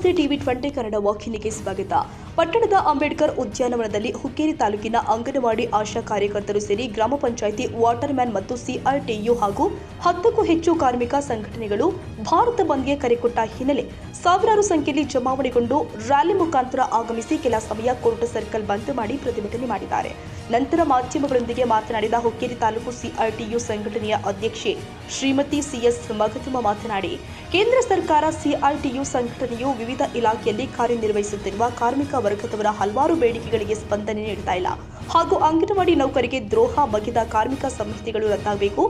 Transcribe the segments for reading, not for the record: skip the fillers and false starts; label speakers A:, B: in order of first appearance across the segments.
A: ನಮಸ್ತೆ ಟಿವಿ20 ಕನ್ನಡ ವಾಹಿನಿಗೆ ಸ್ವಾಗತ. ಪಟ್ಟಣದ ಅಂಬೇಡ್ಕರ್ ಉದ್ಯಾನವನದಲ್ಲಿ ಹುಕ್ಕೇರಿ ತಾಲೂಕಿನ ಅಂಗನವಾಡಿ ಆಶಾ ಕಾರ್ಯಕರ್ತರು ಸೇರಿ ಗ್ರಾಮ ಪಂಚಾಯಿತಿ, ವಾಟರ್ ಮ್ಯಾನ್ ಮತ್ತು ಸಿಐಟಿಯು ಹಾಗೂ 10ಕ್ಕೂ ಹೆಚ್ಚು ಕಾರ್ಮಿಕ ಸಂಘಟನೆಗಳು ಭಾರತ ಬಂದ್ಗೆ ಕರೆ ಕೊಟ್ಟ ಹಿನ್ನೆಲೆ ಸಾವಿರಾರು ಸಂಖ್ಯೆಯಲ್ಲಿ ಜಮಾವಣೆಗೊಂಡು ರ್ಯಾಲಿ ಮುಖಾಂತರ ಆಗಮಿಸಿ ಕೆಲ ಸಮಯ ಕೋರ್ಟ್ ಸರ್ಕಲ್ ಬಂದ್ ಮಾಡಿ ಪ್ರತಿಭಟನೆ ಮಾಡಿದ್ದಾರೆ. ನಂತರ ಮಾಧ್ಯಮಗಳೊಂದಿಗೆ ಮಾತನಾಡಿದ ಹುಕ್ಕೇರಿ ತಾಲೂಕು ಸಿಐಟಿಯು ಸಂಘಟನೆಯ ಅಧ್ಯಕ್ಷೆ ಶ್ರೀಮತಿ ಸಿಎಸ್ ಮಗದುಮ ಮಾತನಾಡಿ, ಕೇಂದ್ರ ಸರ್ಕಾರ ಸಿಐಟಿಯು ಸಂಘಟನೆಯು ವಿವಿಧ ಇಲಾಖೆಯಲ್ಲಿ ಕಾರ್ಯನಿರ್ವಹಿಸುತ್ತಿರುವ ಕಾರ್ಮಿಕ ವರ್ಗದವರ ಹಲವಾರು ಬೇಡಿಕೆಗಳಿಗೆ ಸ್ಪಂದನೆ ನೀಡುತ್ತಾ ಇಲ್ಲ ಹಾಗೂ ಅಂಗನವಾಡಿ ನೌಕರಿಗೆ ದ್ರೋಹ ಬಗೆದ ಕಾರ್ಮಿಕ ಸಂಹಿತೆಗಳು ರದ್ದಾಗಬೇಕು,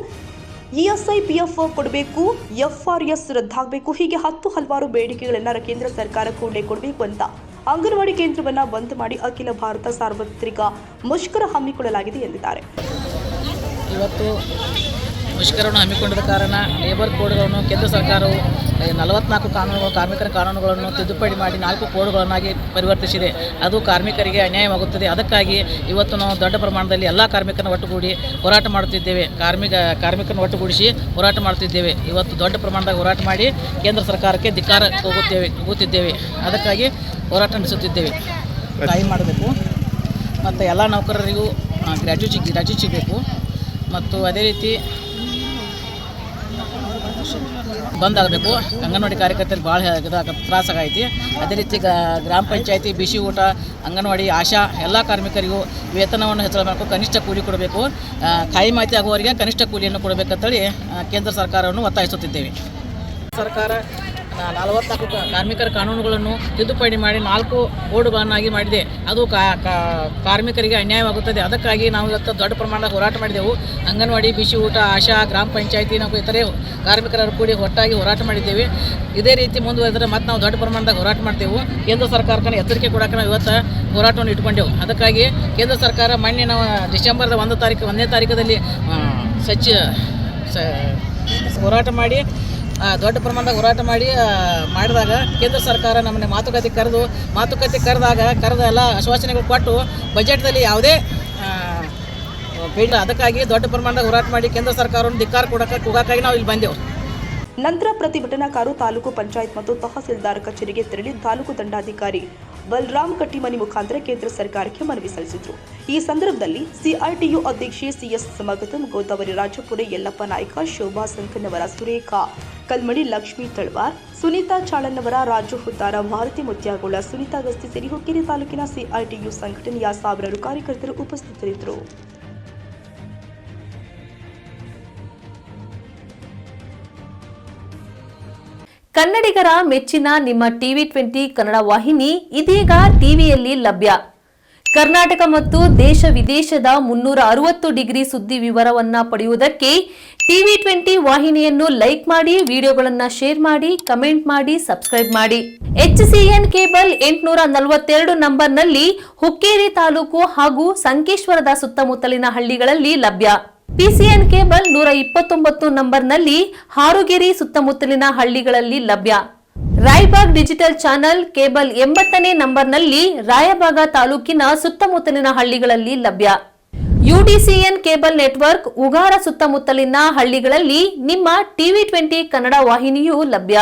A: ಇಎಸ್ಐ ಪಿಎಫ್ ಕೊಡಬೇಕು, ಎಫ್ಆರ್ಎಸ್ ರದ್ದಾಗಬೇಕು, ಹೀಗೆ ಹಲವಾರು ಬೇಡಿಕೆಗಳನ್ನು ಕೇಂದ್ರ ಸರ್ಕಾರ ಕೂಡಲೇ ಕೊಡಬೇಕು ಅಂತ ಅಂಗನವಾಡಿ ಕೇಂದ್ರವನ್ನು ಬಂದ್ ಮಾಡಿ ಅಖಿಲ ಭಾರತ ಸಾರ್ವತ್ರಿಕ ಮುಷ್ಕರ ಹಮ್ಮಿಕೊಳ್ಳಲಾಗಿದೆ ಎಂದಿದ್ದಾರೆ.
B: ಇವತ್ತು ಮುಷ್ಕರವನ್ನು ಹಮ್ಮಿಕೊಂಡಿದ್ದ ಕಾರಣ ಲೇಬರ್ ಕೋಡ್ಗಳನ್ನು ಕೇಂದ್ರ ಸರ್ಕಾರವು 44 ಕಾನೂನುಗಳು, ಕಾರ್ಮಿಕರ ಕಾನೂನುಗಳನ್ನು ತಿದ್ದುಪಡಿ ಮಾಡಿ 4 ಕೋಡ್ಗಳನ್ನಾಗಿ ಪರಿವರ್ತಿಸಿದೆ. ಅದು ಕಾರ್ಮಿಕರಿಗೆ ಅನ್ಯಾಯವಾಗುತ್ತದೆ. ಅದಕ್ಕಾಗಿ ಇವತ್ತು ನಾವು ದೊಡ್ಡ ಪ್ರಮಾಣದಲ್ಲಿ ಎಲ್ಲ ಕಾರ್ಮಿಕರನ್ನು ಒಟ್ಟುಗೂಡಿ ಹೋರಾಟ ಮಾಡುತ್ತಿದ್ದೇವೆ. ಕಾರ್ಮಿಕರನ್ನು ಒಟ್ಟುಗೂಡಿಸಿ ಹೋರಾಟ ಮಾಡುತ್ತಿದ್ದೇವೆ. ಇವತ್ತು ದೊಡ್ಡ ಪ್ರಮಾಣದಾಗ ಹೋರಾಟ ಮಾಡಿ ಕೇಂದ್ರ ಸರ್ಕಾರಕ್ಕೆ ಧಿಕ್ಕಾರ ಹೋಗುತ್ತಿದ್ದೇವೆ. ಅದಕ್ಕಾಗಿ ಹೋರಾಟ ನಡೆಸುತ್ತಿದ್ದೇವೆ. ಕಾಯಿ ಮಾಡಬೇಕು ಮತ್ತು ಎಲ್ಲ ನೌಕರರಿಗೂ ಗ್ರ್ಯಾಚ್ಯುಟಿ ಸಿಗಬೇಕು ಮತ್ತು ಅದೇ ರೀತಿ ಬಂದ್ ಆಗಬೇಕು. ಅಂಗನವಾಡಿ ಕಾರ್ಯಕರ್ತರಿಗೆ ಭಾಳ ತ್ರಾಸಾಗೈತಿ. ಅದೇ ರೀತಿ ಗ್ರಾಮ ಪಂಚಾಯತಿ ಬಿಸಿ ಊಟ, ಅಂಗನವಾಡಿ ಆಶಾ ಎಲ್ಲ ಕಾರ್ಮಿಕರಿಗೂ ವೇತನವನ್ನು ಹೆಚ್ಚಳ ಮಾಡಬೇಕು, ಕನಿಷ್ಠ ಕೂಲಿ ಕೊಡಬೇಕು, ಕಾಯಿ ಮಾಹಿತಿ ಆಗುವವರಿಗೆ ಕನಿಷ್ಠ ಕೂಲಿಯನ್ನು ಕೊಡಬೇಕಂತೇಳಿ ಕೇಂದ್ರ ಸರ್ಕಾರವನ್ನು ಒತ್ತಾಯಿಸುತ್ತಿದ್ದೇವೆ. ಸರ್ಕಾರ 44 ಕಾರ್ಮಿಕರ ಕಾನೂನುಗಳನ್ನು ತಿದ್ದುಪಡಿ ಮಾಡಿ 4 ಕೋಡ್ಗಳನ್ನಾಗಿ ಮಾಡಿದೆ. ಅದು ಕಾರ್ಮಿಕರಿಗೆ ಅನ್ಯಾಯವಾಗುತ್ತದೆ. ಅದಕ್ಕಾಗಿ ನಾವು ಇವತ್ತು ದೊಡ್ಡ ಪ್ರಮಾಣದ ಹೋರಾಟ ಮಾಡಿದೆವು. ಅಂಗನವಾಡಿ, ಬಿಸಿ ಊಟ, ಆಶಾ, ಗ್ರಾಮ ಪಂಚಾಯತಿ ನಾವು ಇತರೆ ಕಾರ್ಮಿಕರು ಕೂಡಿ ಒಟ್ಟಾಗಿ ಹೋರಾಟ ಮಾಡಿದ್ದೇವೆ. ಇದೇ ರೀತಿ ಮುಂದುವರೆದರೆ ಮತ್ತು ನಾವು ದೊಡ್ಡ ಪ್ರಮಾಣದಾಗ ಹೋರಾಟ ಮಾಡ್ತೇವೆ. ಕೇಂದ್ರ ಸರ್ಕಾರಕ್ಕೆ ಎಚ್ಚರಿಕೆ ಕೊಡೋಕೆ ನಾವು ಇವತ್ತು ಹೋರಾಟವನ್ನು ಇಟ್ಕೊಂಡೆವು. ಅದಕ್ಕಾಗಿ ಕೇಂದ್ರ ಸರ್ಕಾರ ಮೊನ್ನೆ ನಾವು ಡಿಸೆಂಬರ್ದ 1ನೇ ತಾರೀಕದಲ್ಲಿ ಹೋರಾಟ ಮಾಡಿ ದೊಡ್ಡ ಪ್ರಮಾಣದಾಗ ಹೋರಾಟ ಮಾಡಿದಾಗ ಕೇಂದ್ರ ಸರ್ಕಾರ ನಮ್ಮನ್ನು ಮಾತುಕತೆ ಕರೆದ ಎಲ್ಲ ಆಶ್ವಾಸನೆಗಳು ಕೊಟ್ಟು ಬಜೆಟ್ದಲ್ಲಿ ಯಾವುದೇ ಬೇಡ. ಅದಕ್ಕಾಗಿ ದೊಡ್ಡ ಪ್ರಮಾಣದಾಗ ಹೋರಾಟ ಮಾಡಿ ಕೇಂದ್ರ ಸರ್ಕಾರವನ್ನು ಧಿಕ್ಕಾರ ಕೊಡೋಕ್ಕಾಗಿ ನಾವು ಇಲ್ಲಿ ಬಂದೆವು.
A: ನಂತರ ಪ್ರತಿಭಟನಾಕಾರರು ತಾಲೂಕು ಪಂಚಾಯತ್ ಮತ್ತು ತಹಸೀಲ್ದಾರ್ ಕಚೇರಿಗೆ ತೆರಳಿ ತಾಲೂಕು ದಂಡಾಧಿಕಾರಿ ಬಲರಾಮ್ ಕಟ್ಟಿಮನಿ ಮುಖಾಂತರ ಕೇಂದ್ರ ಸರ್ಕಾರಕ್ಕೆ ಮನವಿ ಸಲ್ಲಿಸಿದರು. ಈ ಸಂದರ್ಭದಲ್ಲಿ ಸಿಐಟಿಯು ಅಧ್ಯಕ್ಷೆ ಸಿಎಸ್ ಮಗದುಮ್, ಗೋದಾವರಿ ರಾಜಪುರ, ಯಲ್ಲಪ್ಪ ನಾಯ್ಕ, ಶೋಭಾ ಸಂಕನವರ, ಸುರೇಖಾ ಕಲ್ಮಡಿ, ಲಕ್ಷ್ಮೀ ತಳವಾರ್, ಸುನೀತಾ ಚಾಳನ್ನವರ, ರಾಜು ಹುದ್ದಾರ, ಭಾರತಿ ಮುತ್ಯಾಗೋಳ, ಸುನೀತಾ ಗಸ್ತಿ ಸೇರಿ ಹುಕ್ಕೇರಿ ತಾಲೂಕಿನ ಸಿಐಟಿಯು ಸಂಘಟನೆಯ ಸಾವಿರಾರು ಕಾರ್ಯಕರ್ತರು ಉಪಸ್ಥಿತರಿದ್ದರು.
C: ಕನ್ನಡಿಗರ ಮೆಚ್ಚಿನ ನಿಮ್ಮ ಟಿವಿ20 ಕನ್ನಡ ವಾಹಿನಿ ಇದೀಗ ಟಿವಿಯಲ್ಲಿ ಲಭ್ಯ. ಕರ್ನಾಟಕ ಮತ್ತು ದೇಶ ವಿದೇಶದ 360 ಡಿಗ್ರಿ ಸುದ್ದಿ ವಿವರವನ್ನ ಪಡೆಯುವುದಕ್ಕೆ ಟಿವಿ20 ವಾಹಿನಿಯನ್ನು ಲೈಕ್ ಮಾಡಿ, ವಿಡಿಯೋಗಳನ್ನು ಶೇರ್ ಮಾಡಿ, ಕಮೆಂಟ್ ಮಾಡಿ, ಸಬ್ಸ್ಕ್ರೈಬ್ ಮಾಡಿ. HCN ಕೇಬಲ್ 842 ನಂಬರ್ನಲ್ಲಿ ಹುಕ್ಕೇರಿ ತಾಲೂಕು ಹಾಗೂ ಸಂಕೇಶ್ವರದ ಸುತ್ತಮುತ್ತಲಿನ ಹಳ್ಳಿಗಳಲ್ಲಿ ಲಭ್ಯ. PCN ಕೇಬಲ್ 129 ನಂಬರ್ನಲ್ಲಿ ಹಾರುಗೆರೆ ಸುತ್ತಮುತ್ತಲಿನ ಹಳ್ಳಿಗಳಲ್ಲಿ ಲಭ್ಯ. ರಾಯಬಾಗ್ ಡಿಜಿಟಲ್ ಚಾನೆಲ್ ಕೇಬಲ್ 80ನೇ ನಂಬರ್ನಲ್ಲಿ ರಾಯಬಾಗ ತಾಲೂಕಿನ ಸುತ್ತಮುತ್ತಲಿನ ಹಳ್ಳಿಗಳಲ್ಲಿ ಲಭ್ಯ. UDCN ಕೇಬಲ್ ನೆಟ್ವರ್ಕ್ ಉಗಾರ ಸುತ್ತಮುತ್ತಲಿನ ಹಳ್ಳಿಗಳಲ್ಲಿ ನಿಮ್ಮ ಟಿವಿ20 ಕನ್ನಡ ವಾಹಿನಿಯೂ ಲಭ್ಯ.